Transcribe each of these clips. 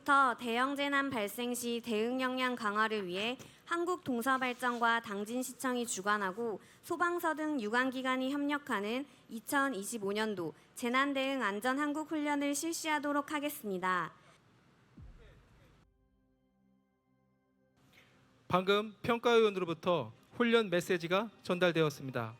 오늘부터 대형 재난 발생 시 대응 역량 강화를 위해 한국동서발전과 당진시청이 주관하고 소방서 등 유관기관이 협력하는 2025년도 재난대응 안전한국훈련을 실시하도록 하겠습니다. 방금 평가위원으로부터 훈련 메시지가 전달되었습니다.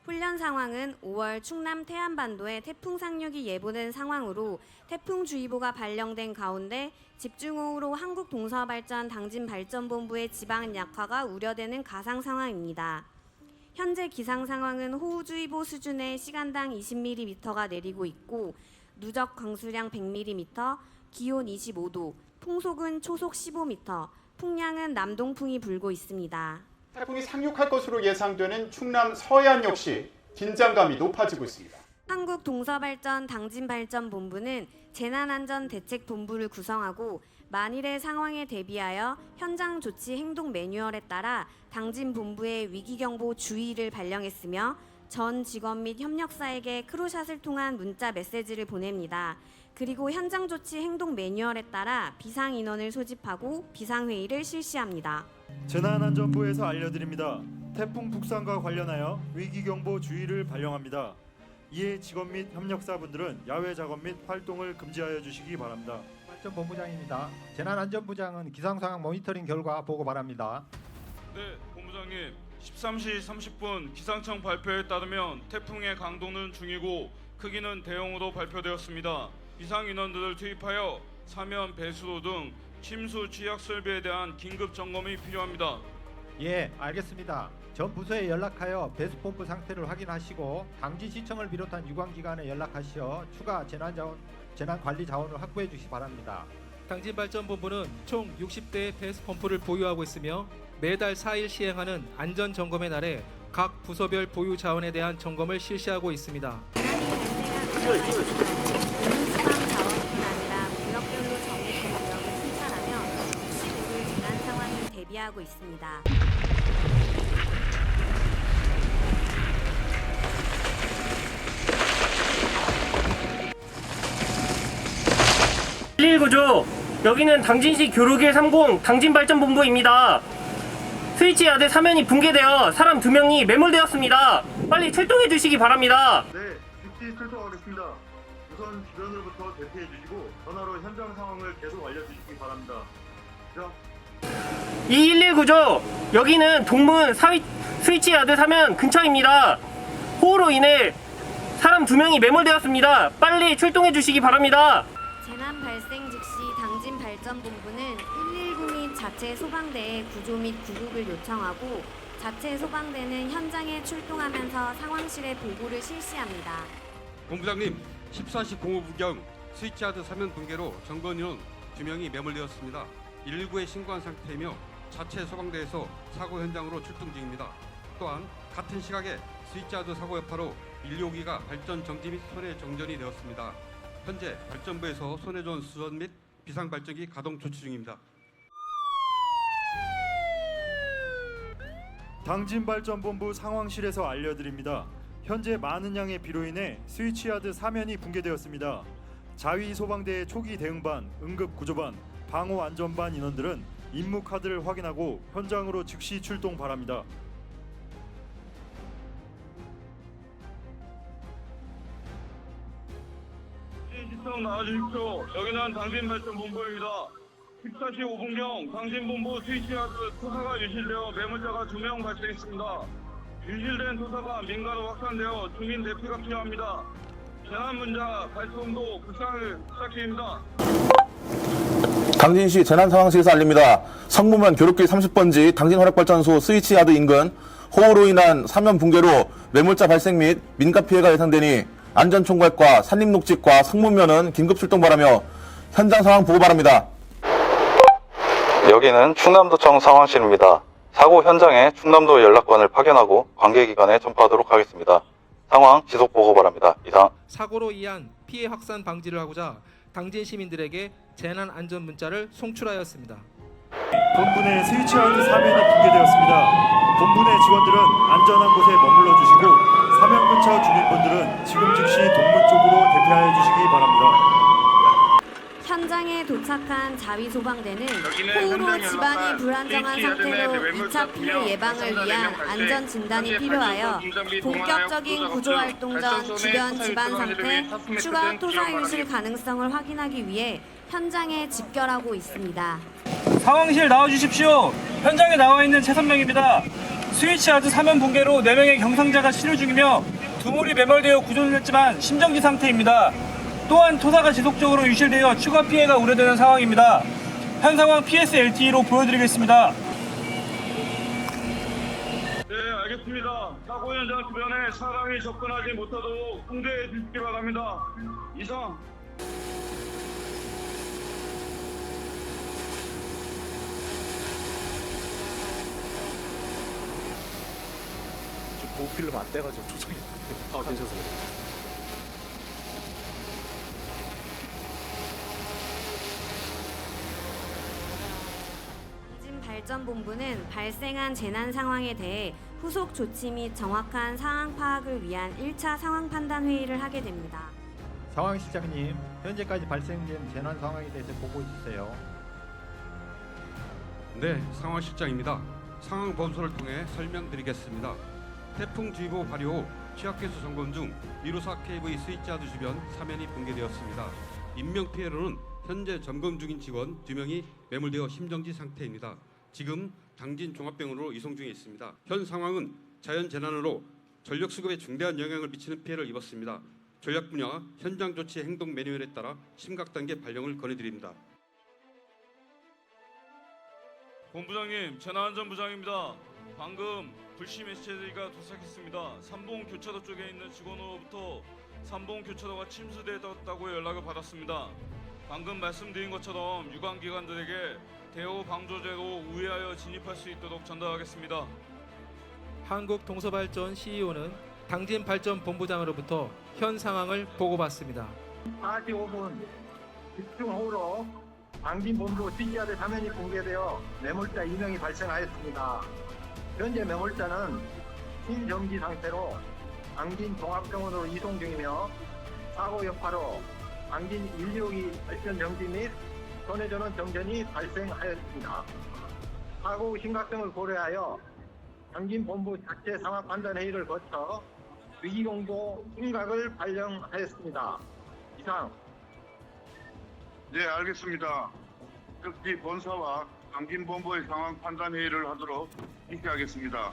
훈련 상황은 5월 충남 태안반도에 태풍 상륙이 예보된 상황으로 태풍주의보가 발령된 가운데 집중호우로 한국동서발전 당진발전본부의 지방 약화가 우려되는 가상 상황입니다. 현재 기상 상황은 호우주의보 수준의 시간당 20mm가 내리고 있고 누적 강수량 100mm, 기온 25도, 풍속은 초속 15m, 풍량은 남동풍이 불고 있습니다. 태풍이 상륙할 것으로 예상되는 충남 서해안 역시 긴장감이 높아지고 있습니다. 한국동서발전 당진발전본부는 재난안전대책본부를 구성하고 만일의 상황에 대비하여 현장 조치 행동 매뉴얼에 따라 당진본부에 위기경보 주의를 발령했으며 전 직원 및 협력사에게 크루샷을 통한 문자 메시지를 보냅니다. 그리고 현장 조치 행동 매뉴얼에 따라 비상인원을 소집하고 비상회의를 실시합니다. 재난안전부에서 알려드립니다. 태풍 북상과 관련하여 위기경보 주의를 발령합니다. 이에 직원 및 협력사분들은 야외 작업 및 활동을 금지하여 주시기 바랍니다. 발전본부장입니다. 재난안전부장은 기상상황 모니터링 결과 보고 바랍니다. 네, 본부장님. 13시 30분 기상청 발표에 따르면 태풍의 강도는 중이고 크기는 대형으로 발표되었습니다. 비상인원들을 투입하여 사면, 배수로 등 침수 취약 설비에 대한 긴급 점검이 필요합니다. 예, 알겠습니다. 전 부서에 연락하여 배수펌프 상태를 확인하시고 당진시청을 비롯한 유관기관에 연락하시어 추가 재난관리 자원을 확보해 주시기 바랍니다. 당진발전본부는 총 60대의 배수펌프를 보유하고 있으며 매달 4일 시행하는 안전점검의 날에 각 부서별 보유 자원에 대한 점검을 실시하고 있습니다. 구역별로 정리된 구역을 순찰하며 시국을 재난 상황을 대비하고 있습니다. 조 여기는 당진시 교류길 30 당진발전본부입니다. 스위치야드 사면이 붕괴되어 사람 2명이 매몰되었습니다. 빨리 출동해 주시기 바랍니다. 네, 즉시 출동하겠습니다. 우선 주변으로부터 대피해 주시고 전화로 현장 상황을 계속 알려주시기 바랍니다. 자. 2119조 여기는 동문 스위치야드 사면 근처입니다. 호우로 인해 사람 2명이 매몰되었습니다. 빨리 출동해 주시기 바랍니다. 재난 발생 즉시 당진발전본부는 119 및 자체 소방대에 구조 및 구급을 요청하고 자체 소방대는 현장에 출동하면서 상황실의 보고를 실시합니다. 본부장님, 14시 05분경 스위치야드 사면 붕괴로 점검인원 2명이 매몰되었습니다. 119에 신고한 상태이며 자체 소방대에서 사고 현장으로 출동 중입니다. 또한 같은 시각에 스위치야드 사고 여파로 1호기가 발전 정지 및 손해 정전이 되었습니다. 현재 발전부에서 손해존 수전 및 비상발전기 가동 조치 중입니다. 당진발전본부 상황실에서 알려드립니다. 현재 많은 양의 비로 인해 스위치야드 사면이 붕괴되었습니다. 자위 소방대의 초기 대응반, 응급구조반, 방호안전반 인원들은 임무 카드를 확인하고 현장으로 즉시 출동 바랍니다. 시청 나와주십시오. 여기는 당진발전본부입니다. 14시 5분경 당진본부 스위치야드 토사가 유실되어 매몰자가 2명 발생했습니다. 유실된 토사가 민가로 확산되어 주민 대피가 필요합니다. 재난문자 발송도 국상을 부탁드립니다. 당진시 재난상황실에서 알립니다. 성무면 교류길 30번지 당진화력발전소 스위치야드 인근 호우로 인한 사면 붕괴로 매몰자 발생 및 민가 피해가 예상되니 안전총괄과 산림녹지과 성무면은 긴급 출동 바라며 현장 상황 보고 바랍니다. 여기는 충남도청 상황실입니다. 사고 현장에 충남도 연락관을 파견하고 관계기관에 전파하도록 하겠습니다. 상황 지속 보고 바랍니다. 이상. 사고로 인한 피해 확산 방지를 하고자 당진 시민들에게 재난 안전 문자를 송출하였습니다. 본부 내 스위치야드 사면이 붕괴되었습니다. 본부 내 직원들은 안전한 곳에 머물러 주시고 사면 근처 주민분들은 지금 즉시 동문 쪽으로 대피하여 주시기 바랍니다. 현장에 도착한 자위소방대는 호우로 집안이 불안정한 상태로 2차 피해 예방을 위한 안전 진단이 필요하여 본격적인 구조활동 전 주변 집안 상태, 추가 토사 유실 가능성을 확인하기 위해 현장에 집결하고 있습니다. 상황실 나와주십시오. 현장에 나와 있는 최선명입니다. 스위치하드 사면 붕괴로 4명의 경상자가 치료 중이며 두물이 매몰되어 구조됐지만 심정지 상태입니다. 또한 토사가 지속적으로 유실되어 추가 피해가 우려되는 상황입니다. 현 상황 PSLTE로 보여드리겠습니다. 네, 알겠습니다. 사고 현장 주변에 사람이 접근하지 못하도록 통제해 주시기 바랍니다. 이상. 보호필름 안 떼가지고 조정이. 괜찮습니다. 발전본부는 발생한 재난 상황에 대해 후속 조치 및 정확한 상황 파악을 위한 1차 상황 판단 회의를 하게 됩니다. 상황실장님, 현재까지 발생된 재난 상황에 대해서 보고해 주세요. 네, 상황실장입니다. 상황 범서를 통해 설명드리겠습니다. 태풍주의보 발효 후 취약계수 점검 중 154 KV 스위치하드 주변 사면이 붕괴되었습니다. 인명피해로는 현재 점검 중인 직원 2명이 매몰되어 심정지 상태입니다. 지금 당진 종합병원으로 이송 중에 있습니다. 현 상황은 자연재난으로 전력 수급에 중대한 영향을 미치는 피해를 입었습니다. 전략 분야 현장 조치 행동 매뉴얼에 따라 심각 단계 발령을 건해드립니다. 본부장님, 재난안전부장입니다. 방금 불시 메시지가 도착했습니다. 삼봉 교차도 쪽에 있는 직원으로부터 삼봉 교차도가 침수되었다고 연락을 받았습니다. 방금 말씀드린 것처럼 유관기관들에게 대호 방조제로 우회하여 진입할 수 있도록 전달하겠습니다. 한국동서발전 CEO는 당진발전본부장으로부터 현 상황을 보고받습니다. 45분 집중호우로 당진본부 스위치하드 사면이 붕괴되어 매몰자 2명이 발생하였습니다. 현재 매몰자는 심정지 상태로 당진 종합병원으로 이송 중이며 사고 여파로 당진 112 발전 정지 및 손해전원 정전이 발생하였습니다. 사고 심각성을 고려하여 당진본부 자체 상황 판단 회의를 거쳐 위기공고 심각을 발령하였습니다. 이상. 네, 알겠습니다. 특히 본사와 당진본부의 상황 판단 회의를 하도록 지시하겠습니다.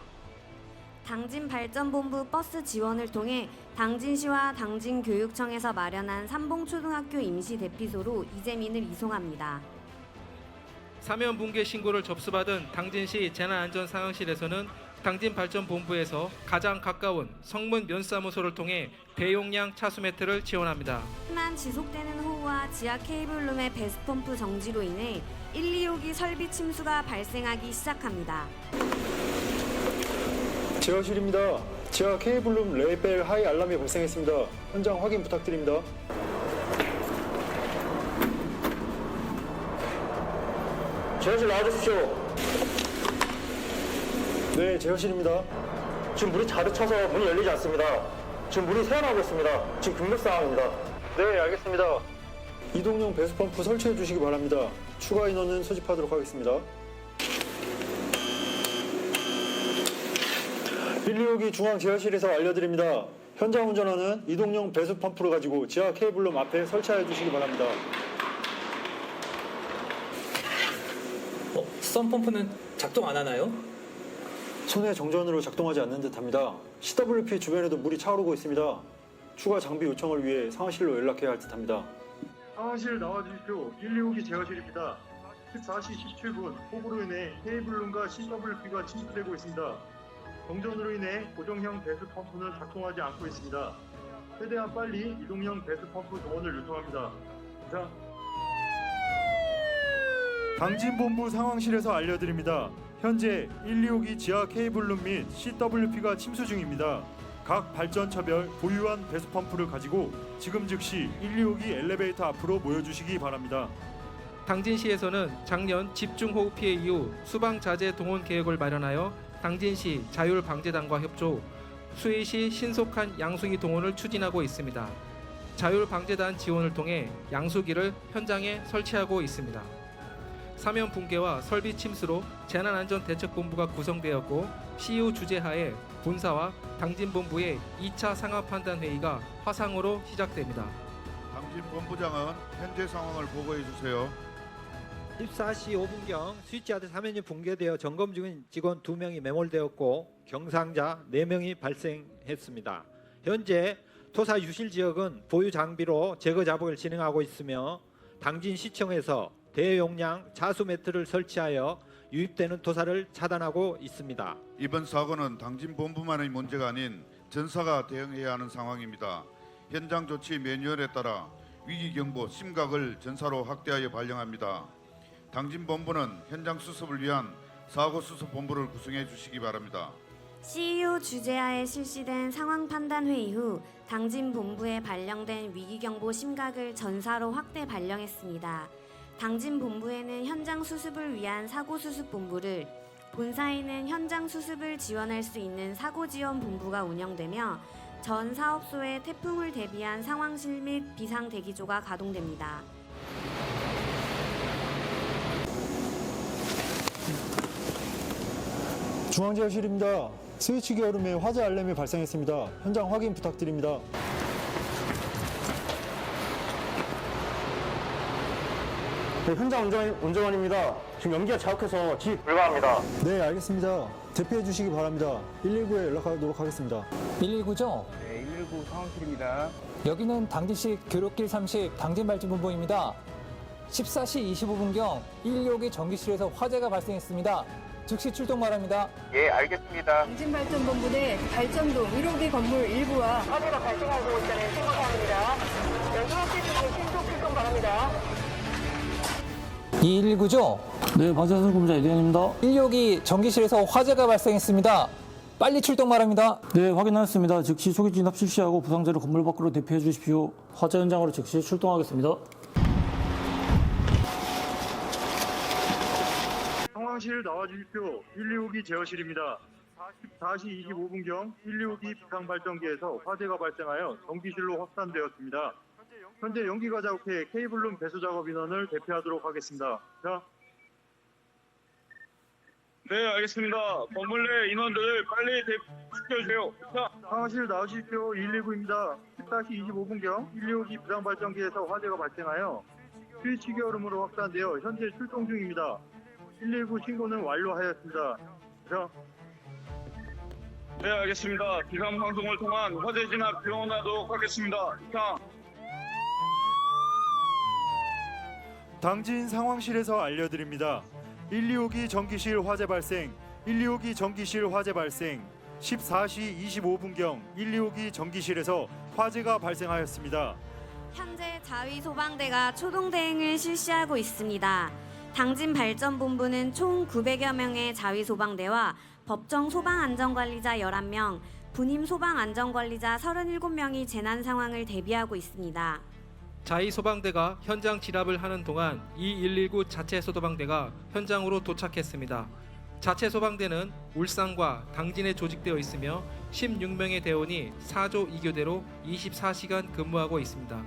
당진발전본부 버스 지원을 통해 당진시와 당진교육청에서 마련한 삼봉초등학교 임시대피소로 이재민을 이송합니다. 사면 붕괴 신고를 접수받은 당진시 재난안전상황실에서는 당진발전본부에서 가장 가까운 성문 면사무소를 통해 대용량 차수 매트를 지원합니다. 하지만 지속되는 호우와 지하 케이블룸의 배수펌프 정지로 인해 126기 설비 침수가 발생하기 시작합니다. 제어실입니다. 지하 케이블룸 레벨 하이 알람이 발생했습니다. 현장 확인 부탁드립니다. 제어실 나와주십시오. 네, 제어실입니다. 지금 물이 자주 차서 문이 열리지 않습니다. 지금 물이 새어나오고 있습니다. 지금 긴급 상황입니다. 네, 알겠습니다. 이동용 배수펌프 설치해 주시기 바랍니다. 추가 인원은 소집하도록 하겠습니다. 126기 중앙 제어실에서 알려드립니다. 현장 운전하는 이동용 배수펌프를 가지고 지하 케이블룸 앞에 설치해 주시기 바랍니다. 수선펌프는 작동 안 하나요? 손해 정전으로 작동하지 않는 듯합니다. CWP 주변에도 물이 차오르고 있습니다. 추가 장비 요청을 위해 상황실로 연락해야 할 듯합니다. 상황실 나와주십시오. 125기 제어실입니다. 14시 17분 폭우로 인해 케이블룸과 CWP가 침수되고 있습니다. 정전으로 인해 고정형 배수 펌프는 작동하지 않고 있습니다. 최대한 빨리 이동형 배수 펌프 동원을 요청합니다. 이상. 당진본부 상황실에서 알려드립니다. 현재 125기 지하 케이블룸 및 CWP가 침수 중입니다. 각 발전처별 보유한 배수 펌프를 가지고 지금 즉시 125기 엘리베이터 앞으로 모여주시기 바랍니다. 당진시에서는 작년 집중호우 피해 이후 수방자재 동원 계획을 마련하여 당진시 자율방재단과 협조, 수의시 신속한 양수기 동원을 추진하고 있습니다. 자율방재단 지원을 통해 양수기를 현장에 설치하고 있습니다. 사면 붕괴와 설비 침수로 재난안전대책본부가 구성되었고 CU 주재하에 본사와 당진본부의 2차 상황판단회의가 화상으로 시작됩니다. 당진본부장은 현재 상황을 보고해 주세요. 14시 5분경 스위치하드 사면이 붕괴되어 점검 중인 직원 2명이 매몰되었고 경상자 4명이 발생했습니다. 현재 토사 유실 지역은 보유 장비로 제거 작업을 진행하고 있으며 당진시청에서 대용량 자수 매트를 설치하여 유입되는 토사를 차단하고 있습니다. 이번 사고는 당진본부만의 문제가 아닌 전사가 대응해야 하는 상황입니다. 현장 조치 매뉴얼에 따라 위기경보 심각을 전사로 확대하여 발령합니다. 당진본부는 현장 수습을 위한 사고수습본부를 구성해 주시기 바랍니다. CU 주재하에 실시된 상황판단회의 후 당진본부에 발령된 위기경보 심각을 전사로 확대 발령했습니다. 당진본부에는 현장 수습을 위한 사고수습본부를, 본사에는 현장 수습을 지원할 수 있는 사고지원본부가 운영되며 전 사업소에 태풍을 대비한 상황실 및 비상대기조가 가동됩니다. 중앙제어실입니다. 스위치기 얼음에 화재 알람이 발생했습니다. 현장 확인 부탁드립니다. 네, 현장 운전원입니다. 지금 연기가 자욱해서 진입 불가합니다. 네, 알겠습니다. 대피해 주시기 바랍니다. 119에 연락하도록 하겠습니다. 119죠? 네, 119 상황실입니다. 여기는 당진시 교육길 30 당진발전본부입니다. 14시 25분경 116의 전기실에서 화재가 발생했습니다. 즉시 출동 바랍니다. 예, 알겠습니다. 당진발전본부 내 발전동 1호기 건물 일부와 화재가 발생하고 있다는 신고사항입니다. 연소학생들이 신속 출동 바랍니다. 219죠? 네, 방재선검사 이대현입니다. 116이 전기실에서 화재가 발생했습니다. 빨리 출동 바랍니다. 네, 확인하였습니다. 즉시 초기 진압 실시하고 부상자를 건물 밖으로 대피해 주십시오. 화재 현장으로 즉시 출동하겠습니다. 상황실 나와주십시오. 125기 제어실입니다. 4시 25분경 125기 비상발전기에서 화재가 발생하여 전기실로 확산되었습니다. 현재 연기가 자욱해 케이블룸 배수 작업 인원을 대피하도록 하겠습니다. 자. 네, 알겠습니다. 건물 내 인원들을 빨리 대피시켜주세요. 자. 상황실 나와주십시오. 119입니다. 14시 25분경 125기 비상발전기에서 화재가 발생하여 스위치기 얼음으로 확산되어 현재 출동 중입니다. 119 신고는 완료하였습니다. 자. 네, 알겠습니다. 비상 방송을 통한 화재 진압 병원하도록 하겠습니다. 자. 당진 상황실에서 알려드립니다. 125기 전기실 화재 발생, 125기 전기실 화재 발생, 14시 25분경 125기 전기실에서 화재가 발생하였습니다. 현재 자위소방대가 초동대응을 실시하고 있습니다. 당진발전본부는 총 900여 명의 자위소방대와 법정 소방안전관리자 11명, 분임 소방안전관리자 37명이 재난 상황을 대비하고 있습니다. 자위소방대가 현장 진압을 하는 동안 119 자체소방대가 현장으로 도착했습니다. 자체소방대는 울산과 당진에 조직되어 있으며 16명의 대원이 4조 2교대로 24시간 근무하고 있습니다.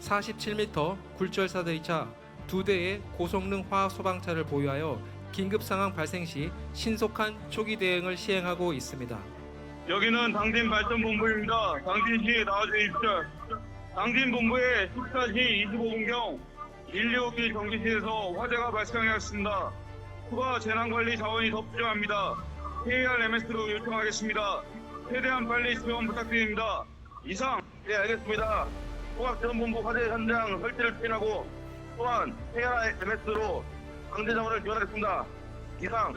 47m 굴절사다리차 2대의 고성능 화소방차를 보유하여 긴급상황 발생 시 신속한 초기 대응을 시행하고 있습니다. 여기는 당진발전본부입니다. 당진시 나와주십시오. 당진본부에 14시 25분경 125기 전기실에서 화재가 발생하였습니다. 추가 재난관리 자원이 더 필요합니다. KRMS로 요청하겠습니다. 최대한 빨리 지원 부탁드립니다. 이상. 네, 알겠습니다. 통합재난본부 화재 현장 설치를 추진하고 또한 KRMS로 방재 자원을 지원하겠습니다. 이상.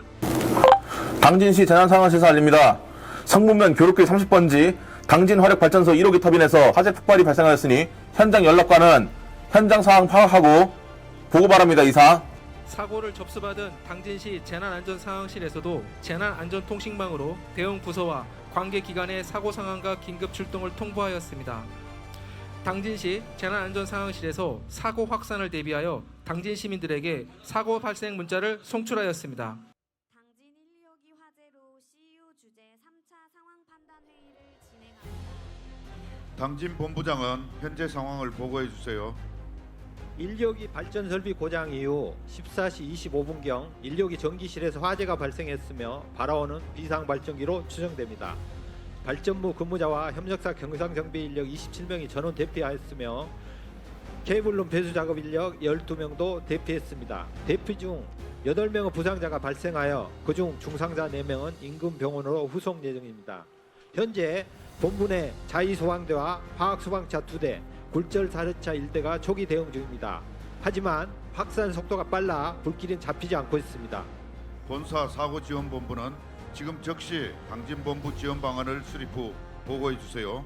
당진시 재난상황실에서 알립니다. 성문면 교육길 30번지 당진 화력발전소 1호기 터빈에서 화재 폭발이 발생하였으니 현장 연락과는 현장 상황 파악하고 보고 바랍니다. 이상. 사고를 접수받은 당진시 재난안전상황실에서도 재난안전통신망으로 대응 부서와 관계기관의 사고 상황과 긴급 출동을 통보하였습니다. 당진시 재난안전상황실에서 사고 확산을 대비하여 당진 시민들에게 사고 발생 문자를 송출하였습니다. 당진 125기 화재로 CU 주재 3차 상황판단회의를 당진 본부장은 현재 상황을 보고해 주세요. 1호기 발전 설비 고장 이후 14시 25분경 1호기 전기실에서 화재가 발생했으며 발화원은 비상 발전기로 추정됩니다. 발전부 근무자와 협력사 경상 정비 인력 27명이 전원 대피하였으며 케이블룸 배수 작업 인력 12명도 대피했습니다. 대피 중 8명의 부상자가 발생하여 그중 중상자 4명은 인근 병원으로 후송 예정입니다. 현재 본부 내 자위소방대와 화학소방차 2대, 굴절 사례차 1대가 초기 대응 중입니다. 하지만 확산 속도가 빨라 불길은 잡히지 않고 있습니다. 본사 사고지원본부는 지금 즉시 당진본부 지원 방안을 수립 후 보고해 주세요.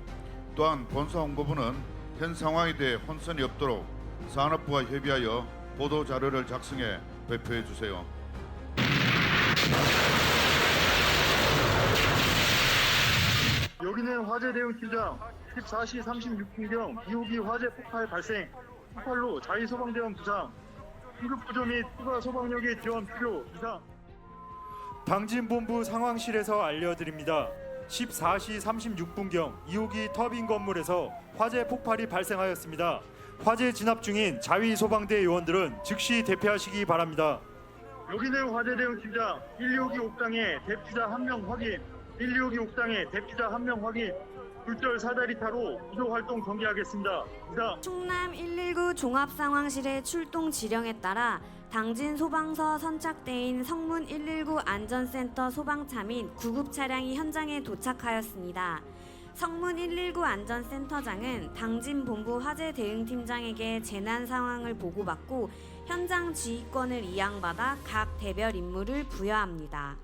또한 본사 홍보부는 현 상황에 대해 혼선이 없도록 산업부와 협의하여 보도 자료를 작성해 배포해 주세요. 여기는 화재 대응팀장 14시 36분경 2호기 화재 폭발 발생, 폭발로 자위소방대원 부상, 긴급구조 및 추가 소방력의 지원 필요 이상. 당진본부 상황실에서 알려드립니다. 14시 36분경 2호기 터빈 건물에서 화재 폭발이 발생하였습니다. 화재 진압 중인 자위소방대 요원들은 즉시 대피하시기 바랍니다. 여기는 화재 대응팀장 125기 옥상에 대피자 1명 확인, 125기 옥상에 대피자 1명 확인, 굴절 사다리타로 구조 활동 전개하겠습니다. 이상. 충남 119 종합상황실의 출동 지령에 따라 당진 소방서 선착대인 성문 119 안전센터 소방차 및 구급 차량이 현장에 도착하였습니다. 성문 119 안전센터장은 당진 본부 화재 대응팀장에게 재난 상황을 보고받고 현장 지휘권을 이양받아 각 대별 임무를 부여합니다.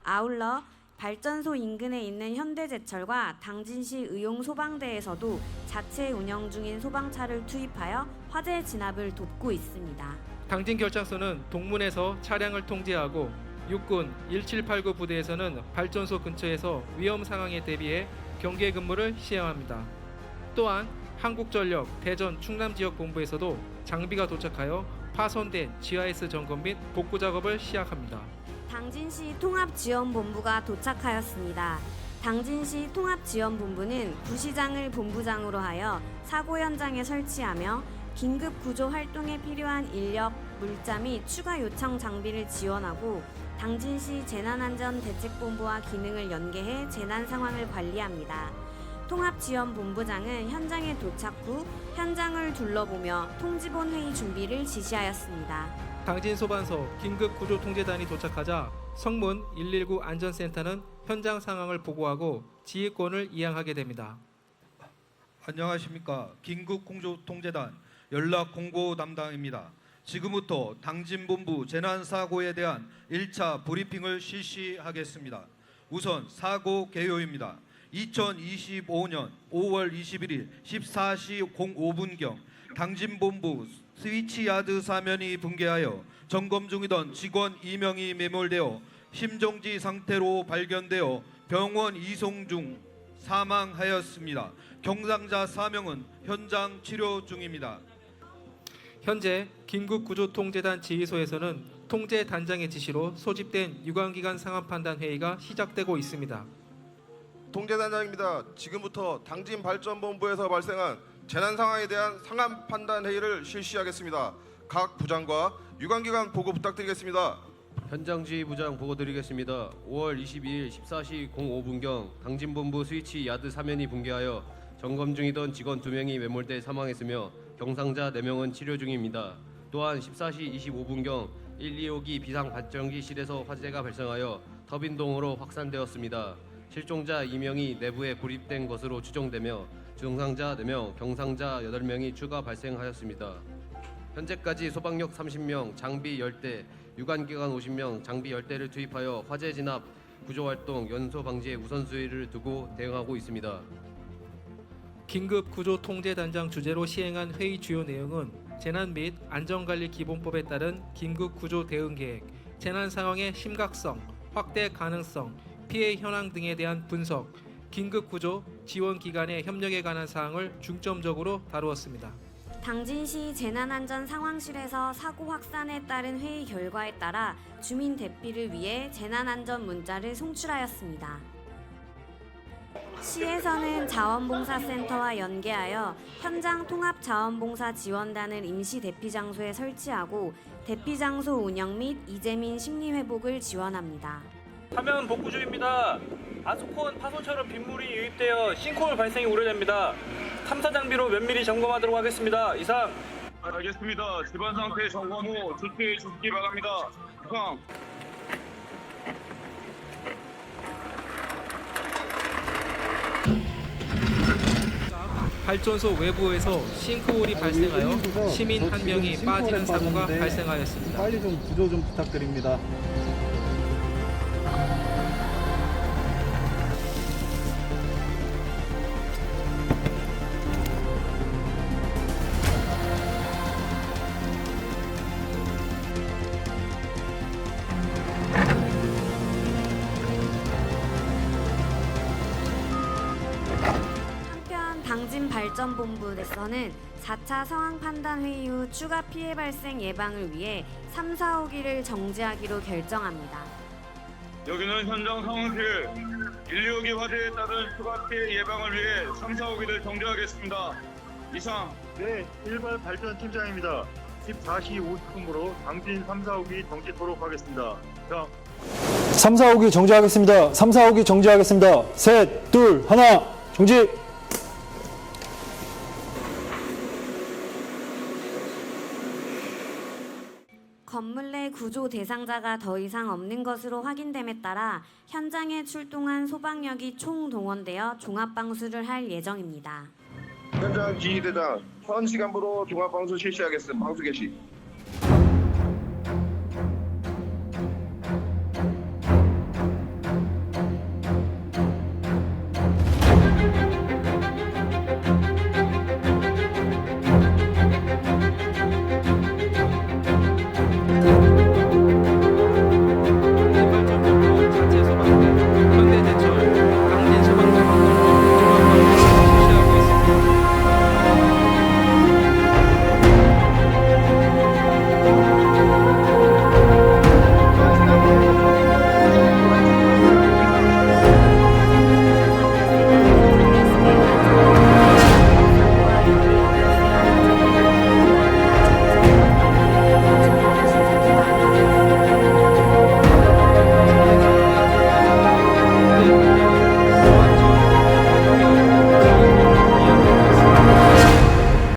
아울러 발전소 인근에 있는 현대제철과 당진시 의용소방대에서도 자체 운영 중인 소방차를 투입하여 화재 진압을 돕고 있습니다. 당진 결장소는 동문에서 차량을 통제하고 육군 1789 부대에서는 발전소 근처에서 위험 상황에 대비해 경계 근무를 시행합니다. 또한 한국전력 대전 충남 지역 본부에서도 장비가 도착하여 파손된 GIS 점검 및 복구 작업을 시작합니다. 당진시 통합지원본부가 도착하였습니다. 당진시 통합지원본부는 부시장을 본부장으로 하여 사고 현장에 설치하며 긴급 구조 활동에 필요한 인력, 물자 및 추가 요청 장비를 지원하고 당진시 재난안전대책본부와 기능을 연계해 재난 상황을 관리합니다. 통합지원본부장은 현장에 도착 후 현장을 둘러보며 통지본 회의 준비를 지시하였습니다. 당진 소방서 긴급구조통제단이 도착하자 성문 119 안전센터는 현장 상황을 보고하고 지휘권을 이양하게 됩니다. 안녕하십니까. 긴급구조통제단 연락공고 담당입니다. 지금부터 당진본부 재난사고에 대한 1차 브리핑을 실시하겠습니다. 우선 사고 개요입니다. 2025년 5월 21일 14시 05분경 당진본부 스위치야드 사면이 붕괴하여 점검 중이던 직원 2명이 매몰되어 심정지 상태로 발견되어 병원 이송 중 사망하였습니다. 경상자 4명은 현장 치료 중입니다. 현재 긴급구조통제단 지휘소에서는 통제단장의 지시로 소집된 유관기관 상황판단회의가 시작되고 있습니다. 통제단장입니다. 지금부터 당진발전본부에서 발생한 재난 상황에 대한 상황 판단 회의를 실시하겠습니다. 각 부장과 유관기관 보고 부탁드리겠습니다. 현장 지휘 부장 보고 드리겠습니다. 5월 22일 14시 05분경 당진본부 스위치 야드 사면이 붕괴하여 점검 중이던 직원 2명이 매몰돼 사망했으며 경상자 4명은 치료 중입니다. 또한 14시 25분경 125기 비상 발전기실에서 화재가 발생하여 터빈동으로 확산되었습니다. 실종자 2명이 내부에 고립된 것으로 추정되며 중상자 4명, 경상자 8명이 추가 발생하였습니다. 현재까지 소방력 30명, 장비 10대, 유관기관 50명, 장비 10대를 투입하여 화재 진압, 구조활동, 연소 방지에 우선순위를 두고 대응하고 있습니다. 긴급구조통제단장 주재로 시행한 회의 주요 내용은 재난 및 안전관리 기본법에 따른 긴급구조 대응계획, 재난 상황의 심각성, 확대 가능성, 피해 현황 등에 대한 분석, 긴급구조 지원기관의 협력에 관한 사항을 중점적으로 다루었습니다. 당진시 재난안전상황실에서 사고 확산에 따른 회의 결과에 따라 주민 대피를 위해 재난안전 문자를 송출하였습니다. 시에서는 자원봉사센터와 연계하여 현장 통합자원봉사 지원단을 임시 대피장소에 설치하고 대피장소 운영 및 이재민 심리회복을 지원합니다. 화면 복구 중입니다. 아스콘 파손처럼 빗물이 유입되어 싱크홀 발생이 우려됩니다. 탐사 장비로 면밀히 점검하도록 하겠습니다. 이상. 알겠습니다. 집안 상태 점검 후 조치해 주시기 바랍니다. 이상. 발전소 외부에서 싱크홀이 발생하여 시민 한 명이 빠지는 사고가 발생하였습니다. 빨리 좀 구조 좀 부탁드립니다. 당진발전본부에서는 4차 상황판단회의 후 추가 피해 발생 예방을 위해 3, 4호기를 정지하기로 결정합니다. 여기는 현장 상황실 1, 2호기 화재에 따른 추가 피해 예방을 위해 3, 4호기를 정지하겠습니다. 이상. 네, 1번 발전팀장입니다. 14시 50분으로 당진 3, 4호기 정지토록 하겠습니다. 자. 3, 4호기 정지하겠습니다. 3, 4호기 정지하겠습니다. 셋, 둘, 하나, 정지! 건물 내 구조 대상자가 더 이상 없는 것으로 확인됨에 따라 현장에 출동한 소방력이 총동원되어 종합방수를 할 예정입니다. 현장 지휘대장 현 시간부로 종합방수 실시하겠습니다. 방수 개시.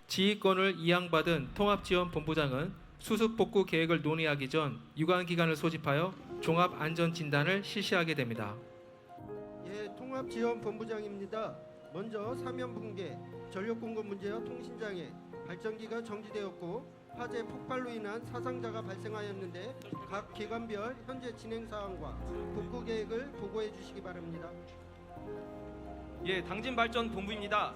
지휘권을 이양받은 통합지원본부장은 수습복구 계획을 논의하기 전 유관기관을 소집하여 종합안전진단을 실시하게 됩니다. 예, 통합지원본부장입니다. 먼저 사면 붕괴, 전력 공급 문제와 통신장애, 발전기가 정지되었고 화재 폭발로 인한 사상자가 발생하였는데 각 기관별 현재 진행 사항과 복구 계획을 보고해 주시기 바랍니다. 예, 당진발전본부입니다.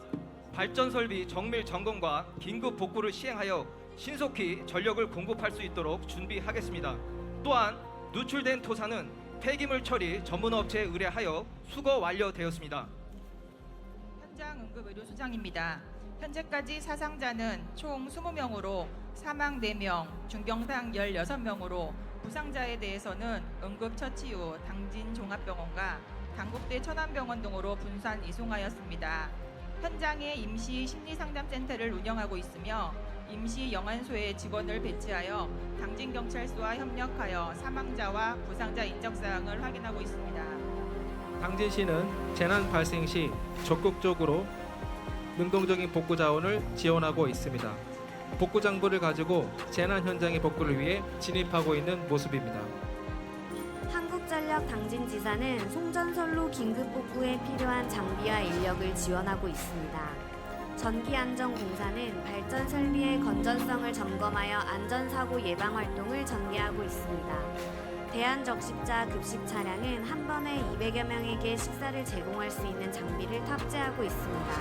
발전 설비 정밀 점검과 긴급 복구를 시행하여 신속히 전력을 공급할 수 있도록 준비하겠습니다. 또한 누출된 토사는 폐기물 처리 전문 업체에 의뢰하여 수거 완료되었습니다. 현장 응급의료소장입니다. 현재까지 사상자는 총 20명으로 사망 4명, 중경상 16명으로 부상자에 대해서는 응급처치 후 당진 종합병원과 당국대 천안병원 등으로 분산 이송하였습니다. 현장에 임시 심리상담센터를 운영하고 있으며 임시 영안소에 직원을 배치하여 당진경찰서와 협력하여 사망자와 부상자 인적사항을 확인하고 있습니다. 당진시는 재난 발생 시 적극적으로 능동적인 복구 자원을 지원하고 있습니다. 복구 장부를 가지고 재난 현장의 복구를 위해 진입하고 있는 모습입니다. 한국전력 당진지사는 송전선로 긴급복구에 필요한 장비와 인력을 지원하고 있습니다. 전기안전공사는 발전 설비의 건전성을 점검하여 안전사고 예방 활동을 전개하고 있습니다. 대한적십자 급식 차량은 한 번에 200여 명에게 식사를 제공할 수 있는 장비를 탑재하고 있습니다.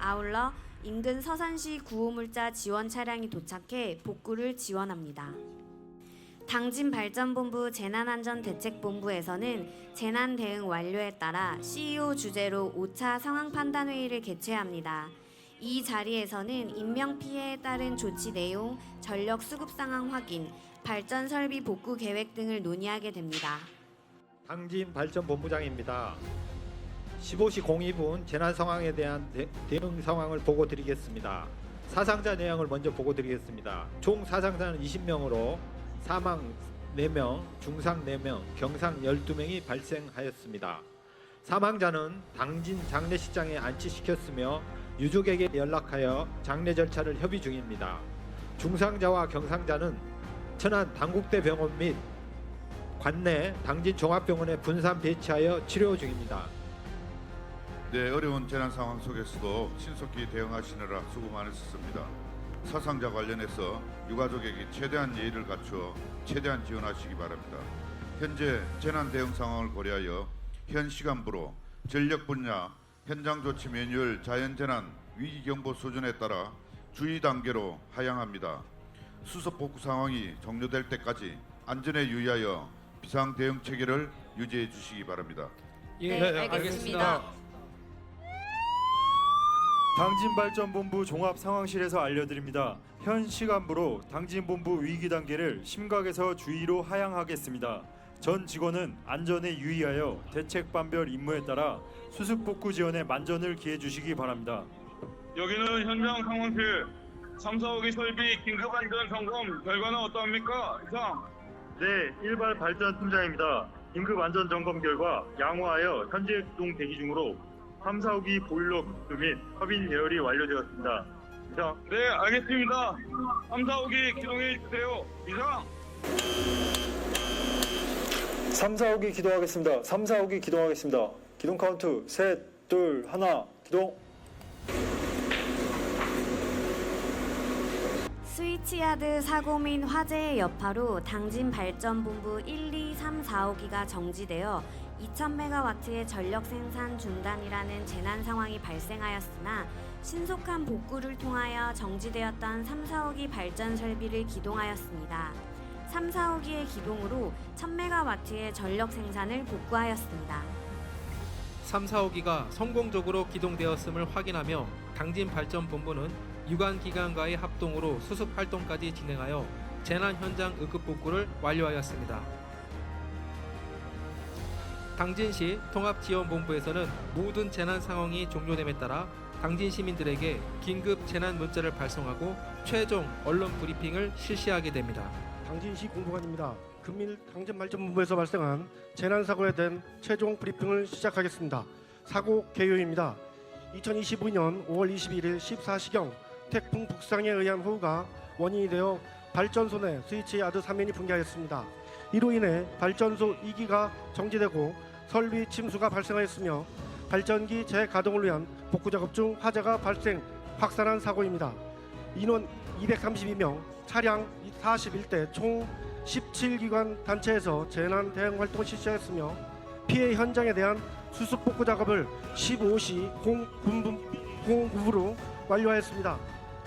아울러 인근 서산시 구호물자 지원 차량이 도착해 복구를 지원합니다. 당진발전본부 재난안전대책본부에서는 재난 대응 완료에 따라 CEO 주재로 5차 상황판단회의를 개최합니다. 이 자리에서는 인명피해에 따른 조치 내용, 전력 수급 상황 확인, 발전 설비 복구 계획 등을 논의하게 됩니다. 당진발전본부장입니다. 15시 02분 재난 상황에 대한 대응 상황을 보고 드리겠습니다. 사상자 내용을 먼저 보고 드리겠습니다. 총 사상자는 20명으로 사망 4명, 중상 4명, 경상 12명이 발생하였습니다. 사망자는 당진 장례식장에 안치시켰으며 유족에게 연락하여 장례 절차를 협의 중입니다. 중상자와 경상자는 천안 당국대병원 및 관내 당진 종합병원에 분산 배치하여 치료 중입니다. 네, 어려운 재난 상황 속에서도 신속히 대응하시느라 수고 많으셨습니다. 사상자 관련해서 유가족에게 최대한 예의를 갖추어 최대한 지원하시기 바랍니다. 현재 재난 대응 상황을 고려하여 현 시간부로 전력 분야, 현장 조치 매뉴얼 자연재난 위기경보 수준에 따라 주의 단계로 하향합니다. 수습 복구 상황이 종료될 때까지 안전에 유의하여 비상 대응 체계를 유지해 주시기 바랍니다. 네, 알겠습니다. 당진발전본부 종합상황실에서 알려드립니다. 현 시간부로 당진본부 위기 단계를 심각에서 주의로 하향하겠습니다. 전 직원은 안전에 유의하여 대책 반별 임무에 따라 수습 복구 지원에 만전을 기해 주시기 바랍니다. 여기는 현장 상황실 3, 4호기 설비 긴급 안전 점검 결과는 어떠합니까? 이상. 네, 일발 발전 팀장입니다. 긴급 안전 점검 결과 양호하여 현재 구동 대기 중으로 3, 4호기 보일러 급수 및 터빈 예열이 완료되었습니다. 이상. 네, 알겠습니다. 3, 4호기 기동해 주세요. 이상. 3, 4호기 기동하겠습니다. 3, 4호기 기동하겠습니다. 기동 카운트 셋, 둘, 하나, 기동. 스위치야드 사고 및 화재의 여파로 당진발전본부 1, 2, 3, 4호기가 정지되어 2000메가와트의 전력 생산 중단이라는 재난 상황이 발생하였으나 신속한 복구를 통하여 정지되었던 3, 4호기 발전 설비를 기동하였습니다. 3, 4호기의 기동으로 1000메가와트의 전력 생산을 복구하였습니다. 3, 4호기가 성공적으로 기동되었음을 확인하며 당진발전본부는 유관기관과의 합동으로 수습 활동까지 진행하여 재난 현장 응급 복구를 완료하였습니다. 당진시 통합지원본부에서는 모든 재난 상황이 종료됨에 따라 당진 시민들에게 긴급 재난 문자를 발송하고 최종 언론 브리핑을 실시하게 됩니다. 당진시 공보관입니다. 금일 당진발전본부에서 발생한 재난사고에 대한 최종 브리핑을 시작하겠습니다. 사고 개요입니다. 2025년 5월 21일 14시경 태풍 북상에 의한 호우가 원인이 되어 발전소 내 스위치야드 3면이 붕괴하였습니다. 이로 인해 발전소 2기가 정지되고 설비 침수가 발생하였으며 발전기 재가동을 위한 복구 작업 중 화재가 확산한 사고입니다. 인원 232명, 차량 41대 총 17기관 단체에서 재난 대응 활동을 실시하였으며 피해 현장에 대한 수습 복구 작업을 15시 09분으로 완료하였습니다.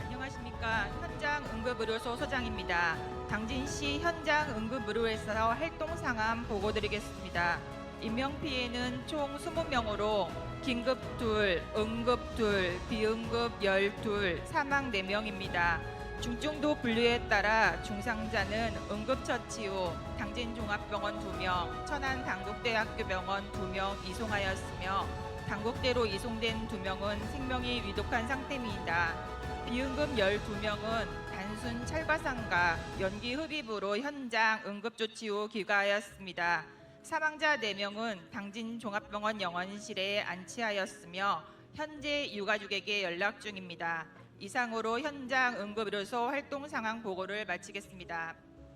안녕하십니까. 현장 응급의료소 소장입니다. 당진시 현장 응급의료에서 활동 상황 보고드리겠습니다. 인명피해는 총 20명으로 긴급 2, 응급 2, 비응급 12, 사망 4명입니다. 중증도 분류에 따라 중상자는 응급처치 후 당진종합병원 2명, 천안 당국대학교병원 2명 이송하였으며 당국대로 이송된 2명은 생명이 위독한 상태입니다. 비응급 12명은 단순 찰과상과 연기 흡입으로 현장 응급조치 후 귀가하였습니다. 사망자 4명은 당진종합병원 영원실에 안치하였으며 현재 유가족에게 연락 중입니다. 이상으로 현장 응급의료소 활동 상황 보고를 마치겠습니다.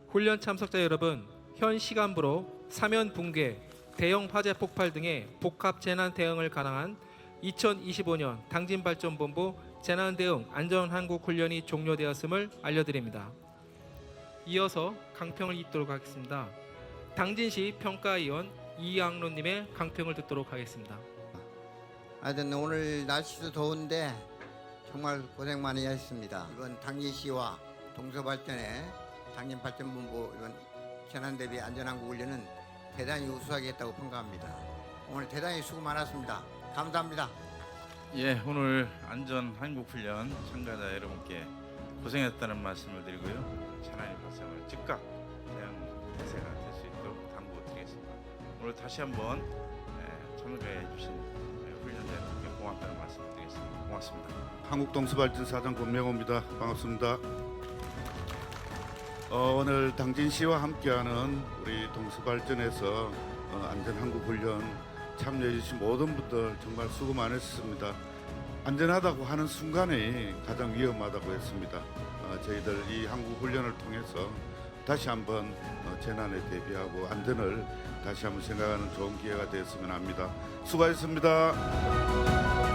훈련 참석자 여러분, 현 시간부로 사면 붕괴, 대형 화재 폭발 등의 복합 재난 대응을 가능한 2025년 당진발전본부 재난대응 안전한국 훈련이 종료되었음을 알려드립니다. 이어서 강평을 잇도록 하겠습니다. 당진시 평가위원 이양로님의 강평을 듣도록 하겠습니다. 하여튼 오늘 날씨도 더운데 정말 고생 많이 하셨습니다. 이번 당진시와 동서발전의 당진발전본부 이번 재난대비 안전한국 훈련은 대단히 우수하게 했다고 평가합니다. 오늘 대단히 수고 많았습니다. 감사합니다. 예, 오늘 안전한국훈련 참가자 여러분께 고생했다는 말씀을 드리고요. 재난이 발생을 즉각 대응 태세가 될 수 있도록 당부드리겠습니다. 오늘 다시 한번 참가해 주신 훈련자 여러분께 고맙다는 말씀을 드리겠습니다. 고맙습니다. 한국동서발전사장 권명호입니다. 반갑습니다. 오늘 당진시와 함께하는 우리 동서발전에서 안전한국훈련 참여해 주신 모든 분들 정말 수고 많으셨습니다. 안전하다고 하는 순간이 가장 위험하다고 했습니다. 저희들 이 한국훈련을 통해서 다시 한번 재난에 대비하고 안전을 다시 한번 생각하는 좋은 기회가 되었으면 합니다. 수고하셨습니다.